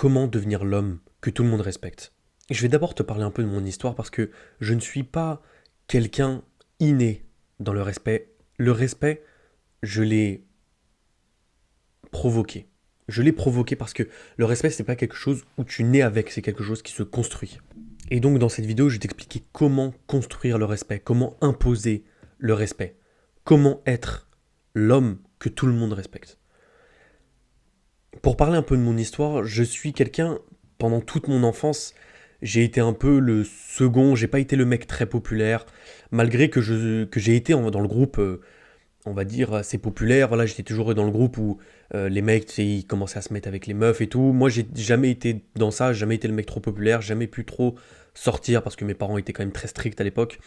Comment devenir l'homme que tout le monde respecte? Je vais d'abord te parler un peu de mon histoire parce que je ne suis pas quelqu'un inné dans le respect. Le respect, je l'ai provoqué. Je l'ai provoqué parce que le respect, c'est pas quelque chose où tu nais avec, c'est quelque chose qui se construit. Et donc dans cette vidéo, je vais t'expliquer comment construire le respect, comment imposer le respect, comment être l'homme que tout le monde respecte. Pour parler un peu de mon histoire, je suis quelqu'un, pendant toute mon enfance, j'ai été un peu le second, j'ai pas été le mec très populaire, malgré que j'ai été dans le groupe, on va dire, assez populaire, voilà, j'étais toujours dans le groupe où les mecs, tu sais, ils commençaient à se mettre avec les meufs et tout. Moi, j'ai jamais été dans ça, j'ai jamais été le mec trop populaire, jamais pu trop sortir parce que mes parents étaient quand même très stricts à l'époque.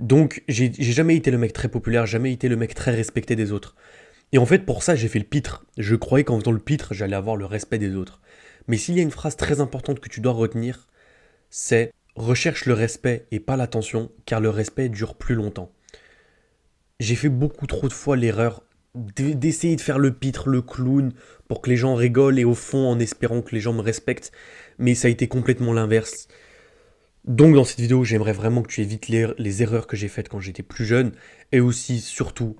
Donc, j'ai jamais été le mec très populaire, jamais été le mec très respecté des autres. Et en fait, pour ça, j'ai fait le pitre. Je croyais qu'en faisant le pitre, j'allais avoir le respect des autres. Mais s'il y a une phrase très importante que tu dois retenir, c'est recherche le respect et pas l'attention, car le respect dure plus longtemps. J'ai fait beaucoup trop de fois l'erreur d'essayer de faire le pitre, le clown, pour que les gens rigolent et au fond en espérant que les gens me respectent, mais ça a été complètement l'inverse. Donc dans cette vidéo, j'aimerais vraiment que tu évites les erreurs que j'ai faites quand j'étais plus jeune, et aussi, surtout,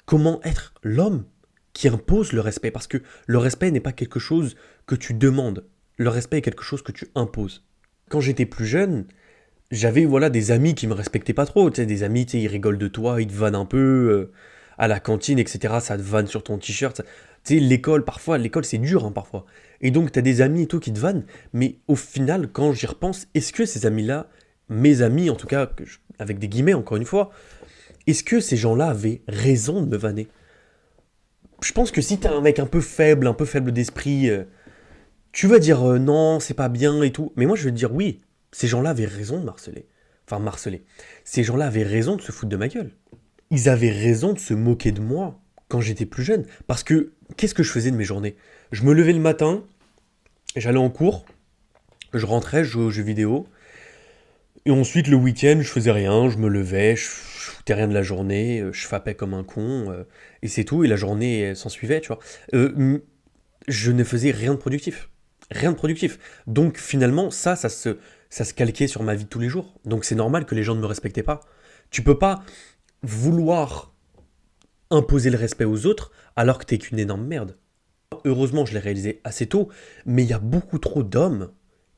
comment être l'homme qui impose le respect, parce que le respect n'est pas quelque chose que tu demandes, le respect est quelque chose que tu imposes. Quand j'étais plus jeune, j'avais voilà des amis qui me respectaient pas trop, tu sais, des amis, tu sais, ils rigolent de toi, ils te vannent un peu à la cantine, etc. Ça te vanne sur ton t-shirt. Tu sais, l'école, parfois, l'école c'est dur, hein, parfois. Et donc, t'as des amis et tout qui te vannent, mais au final, quand j'y repense, est-ce que ces amis-là, mes amis en tout cas, avec des guillemets encore une fois, est-ce que ces gens-là avaient raison de me vanner? Je pense que si t'es un peu faible d'esprit, tu vas dire non, c'est pas bien et tout. Mais moi, je vais te dire oui, ces gens-là avaient raison de marceler. Enfin, marceler. Ces gens-là avaient raison de se foutre de ma gueule. Ils avaient raison de se moquer de moi quand j'étais plus jeune. Parce que, qu'est-ce que je faisais de mes journées? Je me levais le matin, j'allais en cours, je rentrais, je jouais aux jeux vidéo. Et ensuite, le week-end, je faisais rien, je me levais, je foutais rien de la journée, je fapais comme un con, et c'est tout, et la journée s'en suivait, tu vois. Je ne faisais rien de productif. Rien de productif. Donc finalement, ça se calquait sur ma vie de tous les jours. Donc c'est normal que les gens ne me respectaient pas. Tu peux pas vouloir imposer le respect aux autres alors que t'es qu'une énorme merde. Heureusement, je l'ai réalisé assez tôt, mais il y a beaucoup trop d'hommes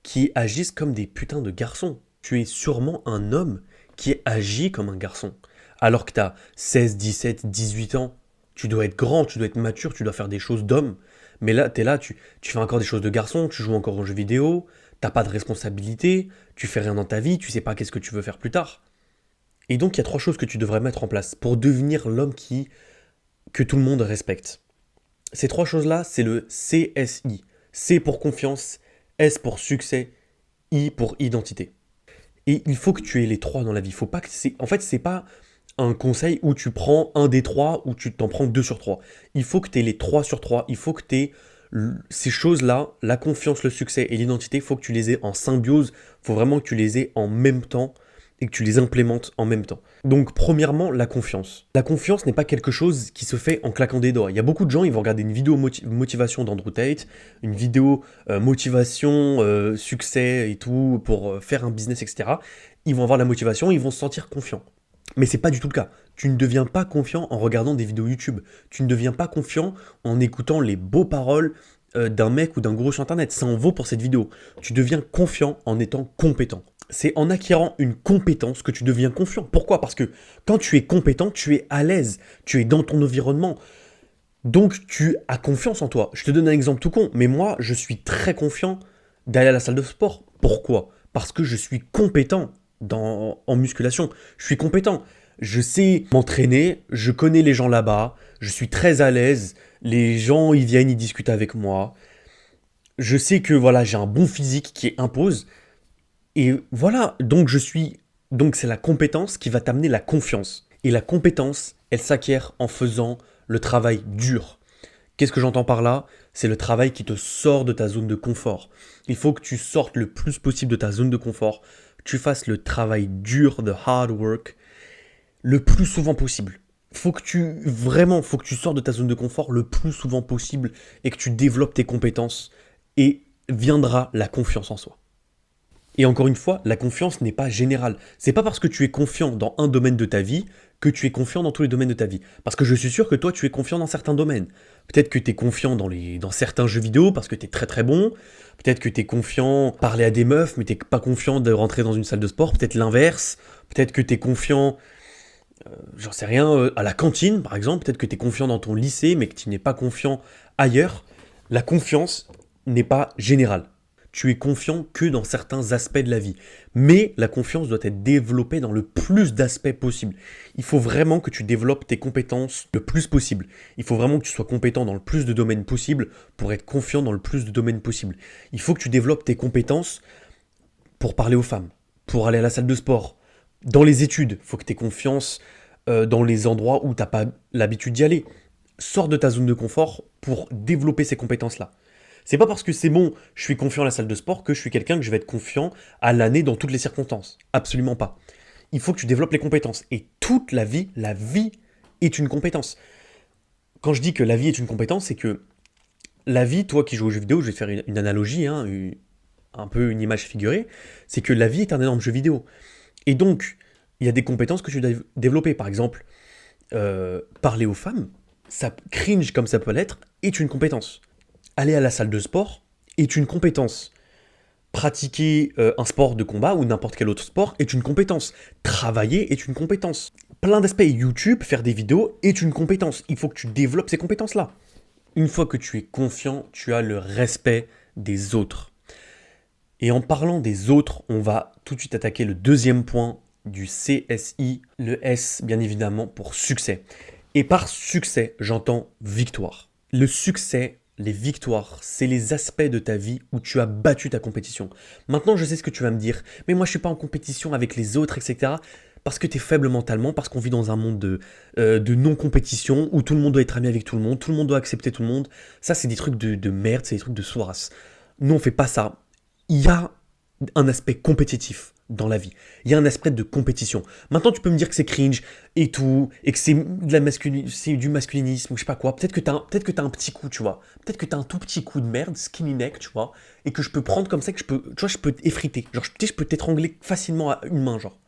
qui agissent comme des putains de garçons. Tu es sûrement un homme qui agit comme un garçon. Alors que tu as 16, 17, 18 ans, tu dois être grand, tu dois être mature, tu dois faire des choses d'homme. Mais là, tu es là, tu fais encore des choses de garçon, tu joues encore aux jeux vidéo, t'as pas de responsabilité, tu fais rien dans ta vie, tu sais pas qu'est-ce que tu veux faire plus tard. Et donc, il y a trois choses que tu devrais mettre en place pour devenir l'homme que tout le monde respecte. Ces trois choses-là, c'est le CSI. C pour confiance, S pour succès, I pour identité. Et il faut que tu aies les trois dans la vie. Faut pas que en fait, c'est pas un conseil où tu prends un des trois ou tu t'en prends deux sur trois. Il faut que tu aies les trois sur trois. Il faut que tu aies ces choses-là, la confiance, le succès et l'identité, il faut que tu les aies en symbiose. Il faut vraiment que tu les aies en même temps et que tu les implémentes en même temps. Donc, premièrement, la confiance. La confiance n'est pas quelque chose qui se fait en claquant des doigts. Il y a beaucoup de gens, ils vont regarder une vidéo motivation d'Andrew Tate, une vidéo motivation, succès et tout, pour faire un business, etc. Ils vont avoir la motivation, ils vont se sentir confiants. Mais c'est pas du tout le cas. Tu ne deviens pas confiant en regardant des vidéos YouTube. Tu ne deviens pas confiant en écoutant les beaux paroles d'un mec ou d'un gros sur internet. Ça en vaut pour cette vidéo. Tu deviens confiant en étant compétent. C'est en acquérant une compétence que tu deviens confiant. Pourquoi? Parce que quand tu es compétent, tu es à l'aise, tu es dans ton environnement. Donc tu as confiance en toi. Je te donne un exemple tout con, mais moi, je suis très confiant d'aller à la salle de sport. Pourquoi? Parce que je suis compétent en musculation. Je suis compétent. Je sais m'entraîner, je connais les gens là-bas, je suis très à l'aise. Les gens, ils viennent, ils discutent avec moi. Je sais que voilà, j'ai un bon physique qui impose. Et voilà, donc c'est la compétence qui va t'amener la confiance. Et la compétence, elle s'acquiert en faisant le travail dur. Qu'est-ce que j'entends par là? C'est le travail qui te sort de ta zone de confort. Il faut que tu sortes le plus possible de ta zone de confort, que tu fasses le travail dur, the hard work, le plus souvent possible. Faut que tu sortes de ta zone de confort le plus souvent possible et que tu développes tes compétences. Et viendra la confiance en soi. Et encore une fois, la confiance n'est pas générale. C'est pas parce que tu es confiant dans un domaine de ta vie que tu es confiant dans tous les domaines de ta vie. Parce que je suis sûr que toi, tu es confiant dans certains domaines. Peut-être que tu es confiant dans certains jeux vidéo parce que tu es très très bon. Peut-être que tu es confiant parler à des meufs, mais tu pas confiant de rentrer dans une salle de sport. Peut-être l'inverse. Peut-être que tu es confiant, j'en sais rien, à la cantine par exemple. Peut-être que tu es confiant dans ton lycée, mais que tu n'es pas confiant ailleurs. La confiance n'est pas générale. Tu es confiant que dans certains aspects de la vie. Mais la confiance doit être développée dans le plus d'aspects possible. Il faut vraiment que tu développes tes compétences le plus possible. Il faut vraiment que tu sois compétent dans le plus de domaines possible pour être confiant dans le plus de domaines possible. Il faut que tu développes tes compétences pour parler aux femmes, pour aller à la salle de sport, dans les études. Il faut que tu aies confiance dans les endroits où tu n'as pas l'habitude d'y aller. Sors de ta zone de confort pour développer ces compétences-là. C'est pas parce que c'est bon, je suis confiant à la salle de sport que je suis quelqu'un que je vais être confiant à l'année dans toutes les circonstances. Absolument pas. Il faut que tu développes les compétences. Et toute la vie est une compétence. Quand je dis que la vie est une compétence, c'est que la vie, toi qui joues aux jeux vidéo, je vais te faire une analogie, hein, un peu une image figurée, c'est que la vie est un énorme jeu vidéo. Et donc, il y a des compétences que tu dois développer. Par exemple, parler aux femmes, ça cringe comme ça peut l'être, est une compétence. Aller à la salle de sport est une compétence. Pratiquer un sport de combat ou n'importe quel autre sport est une compétence. Travailler est une compétence. Plein d'aspects. YouTube, faire des vidéos est une compétence. Il faut que tu développes ces compétences-là. Une fois que tu es confiant, tu as le respect des autres. Et en parlant des autres, on va tout de suite attaquer le deuxième point du CSI, le S bien évidemment pour succès. Et par succès, j'entends victoire. Le succès, les victoires, c'est les aspects de ta vie où tu as battu ta compétition. Maintenant, je sais ce que tu vas me dire, mais moi je suis pas en compétition avec les autres, etc. Parce que tu es faible mentalement, parce qu'on vit dans un monde de non-compétition, où tout le monde doit être ami avec tout le monde doit accepter tout le monde. Ça, c'est des trucs de merde, c'est des trucs de sourasse. Nous, on fait pas ça. Il y a un aspect compétitif dans la vie. Il y a un aspect de compétition. Maintenant, tu peux me dire que c'est cringe et tout, et que c'est du masculinisme ou je sais pas quoi. Peut-être que t'as un petit coup, tu vois. Peut-être que t'as un tout petit coup de merde, skinny neck, tu vois, et que je peux prendre comme ça, que je peux t'effriter. Genre, je peux t'étrangler facilement à une main, genre.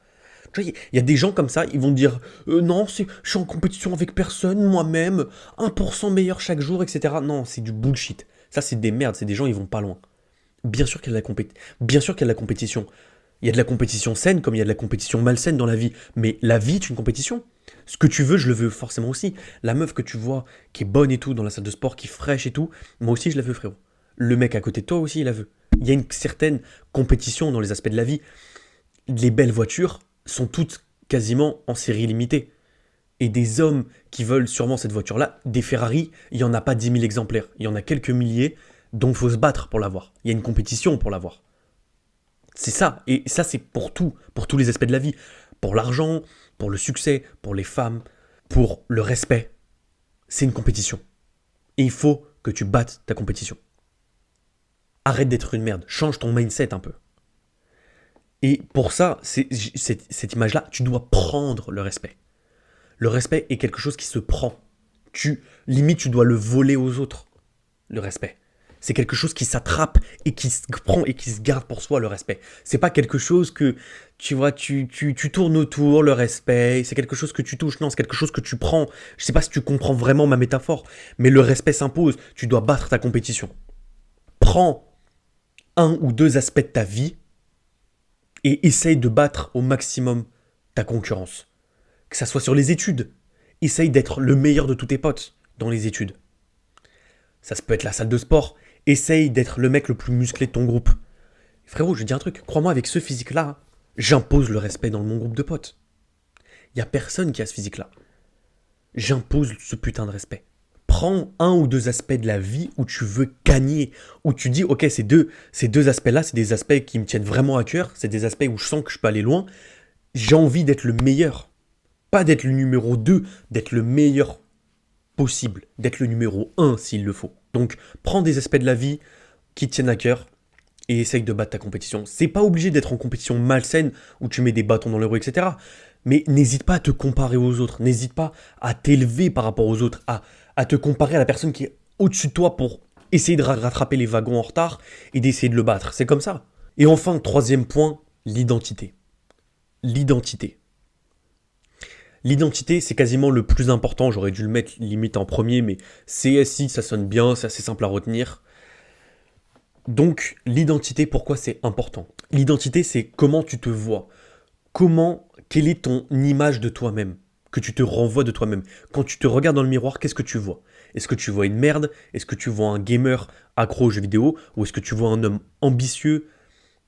Tu vois, il y a des gens comme ça, ils vont dire non, je suis en compétition avec personne, moi-même, 1% meilleur chaque jour, etc. Non, c'est du bullshit. Ça, c'est des merdes, c'est des gens, ils vont pas loin. Bien sûr qu'il y a bien sûr qu'il y a de la compétition. Il y a de la compétition saine comme il y a de la compétition malsaine dans la vie. Mais la vie est une compétition. Ce que tu veux, je le veux forcément aussi. La meuf que tu vois, qui est bonne et tout, dans la salle de sport, qui est fraîche et tout, moi aussi je la veux, frérot. Le mec à côté de toi aussi, il la veut. Il y a une certaine compétition dans les aspects de la vie. Les belles voitures sont toutes quasiment en série limitée. Et des hommes qui veulent sûrement cette voiture-là, des Ferrari, il n'y en a pas 10 000 exemplaires. Il y en a quelques milliers, donc il faut se battre pour l'avoir. Il y a une compétition pour l'avoir. C'est ça, et ça c'est pour tout, pour tous les aspects de la vie. Pour l'argent, pour le succès, pour les femmes, pour le respect. C'est une compétition. Et il faut que tu battes ta compétition. Arrête d'être une merde, change ton mindset un peu. Et pour ça, cette image-là, tu dois prendre le respect. Le respect est quelque chose qui se prend. Limite, tu dois le voler aux autres, le respect. C'est quelque chose qui s'attrape et qui se prend et qui se garde pour soi, le respect. C'est pas quelque chose que, tu vois, tu tournes autour, le respect, c'est quelque chose que tu touches. Non, c'est quelque chose que tu prends. Je sais pas si tu comprends vraiment ma métaphore, mais le respect s'impose. Tu dois battre ta compétition. Prends un ou deux aspects de ta vie et essaye de battre au maximum ta concurrence. Que ça soit sur les études. Essaye d'être le meilleur de tous tes potes dans les études. Ça peut être la salle de sport. Essaye d'être le mec le plus musclé de ton groupe. Frérot, je te dis un truc. Crois-moi, avec ce physique-là, j'impose le respect dans mon groupe de potes. Il n'y a personne qui a ce physique-là. J'impose ce putain de respect. Prends un ou deux aspects de la vie où tu veux gagner. Où tu dis, ok, ces deux aspects-là, c'est des aspects qui me tiennent vraiment à cœur. C'est des aspects où je sens que je peux aller loin. J'ai envie d'être le meilleur. Pas d'être le numéro 2, d'être le meilleur possible, d'être le numéro 1 s'il le faut. Donc, prends des aspects de la vie qui te tiennent à cœur et essaye de battre ta compétition. C'est pas obligé d'être en compétition malsaine où tu mets des bâtons dans les roues, etc. Mais n'hésite pas à te comparer aux autres. N'hésite pas à t'élever par rapport aux autres, à te comparer à la personne qui est au-dessus de toi pour essayer de rattraper les wagons en retard et d'essayer de le battre. C'est comme ça. Et enfin, troisième point, l'identité. L'identité. L'identité, c'est quasiment le plus important. J'aurais dû le mettre limite en premier, mais CSI, ça sonne bien, c'est assez simple à retenir. Donc, l'identité, pourquoi c'est important? L'identité, c'est comment tu te vois. Quelle est ton image de toi-même? Que tu te renvoies de toi-même. Quand tu te regardes dans le miroir, qu'est-ce que tu vois? Est-ce que tu vois une merde? Est-ce que tu vois un gamer accro aux jeux vidéo? Ou est-ce que tu vois un homme ambitieux,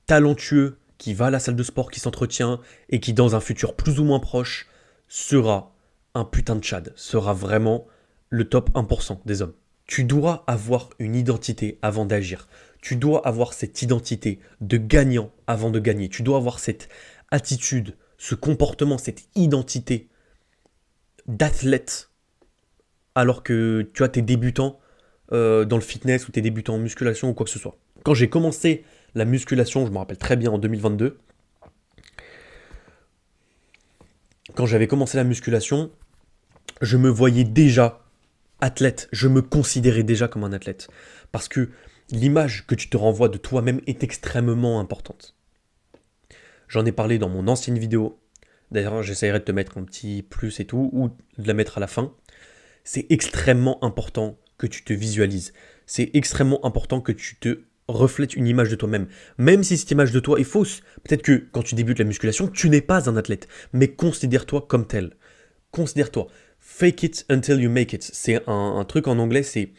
talentueux, qui va à la salle de sport, qui s'entretient, et qui, dans un futur plus ou moins proche, sera un putain de Tchad, sera vraiment le top 1% des hommes. Tu dois avoir une identité avant d'agir. Tu dois avoir cette identité de gagnant avant de gagner. Tu dois avoir cette attitude, ce comportement, cette identité d'athlète alors que tu as tes débutants dans le fitness ou tes débutants en musculation ou quoi que ce soit. Quand j'ai commencé la musculation, je me rappelle très bien en 2022, quand j'avais commencé la musculation, je me voyais déjà athlète, je me considérais déjà comme un athlète. Parce que l'image que tu te renvoies de toi-même est extrêmement importante. J'en ai parlé dans mon ancienne vidéo. D'ailleurs, j'essaierai de te mettre un petit plus et tout, ou de la mettre à la fin. C'est extrêmement important que tu te visualises. C'est extrêmement important que tu te reflètes une image de toi-même. Même si cette image de toi est fausse. Peut-être que quand tu débutes la musculation, tu n'es pas un athlète. Mais considère-toi comme tel. Considère-toi. Fake it until you make it. C'est un truc en anglais, c'est...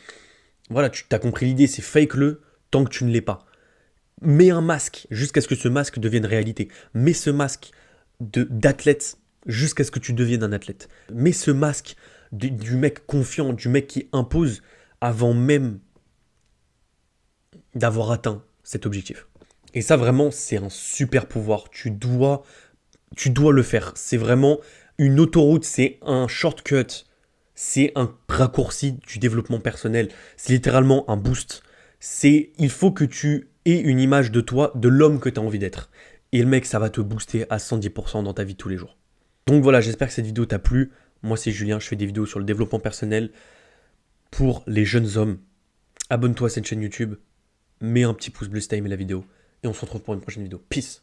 Voilà, tu as compris l'idée, c'est fake-le tant que tu ne l'es pas. Mets un masque jusqu'à ce que ce masque devienne réalité. Mets ce masque d'athlète jusqu'à ce que tu deviennes un athlète. Mets ce masque du mec confiant, du mec qui impose avant même d'avoir atteint cet objectif. Et ça vraiment, c'est un super pouvoir. Tu dois le faire. C'est vraiment une autoroute, c'est un shortcut, c'est un raccourci du développement personnel. C'est littéralement un boost. Il faut que tu aies une image de toi, de l'homme que tu as envie d'être. Et le mec, ça va te booster à 110% dans ta vie de tous les jours. Donc voilà, j'espère que cette vidéo t'a plu. Moi, c'est Julien, je fais des vidéos sur le développement personnel pour les jeunes hommes. Abonne-toi à cette chaîne YouTube, mets un petit pouce bleu si t'as aimé la vidéo, et on se retrouve pour une prochaine vidéo. Peace!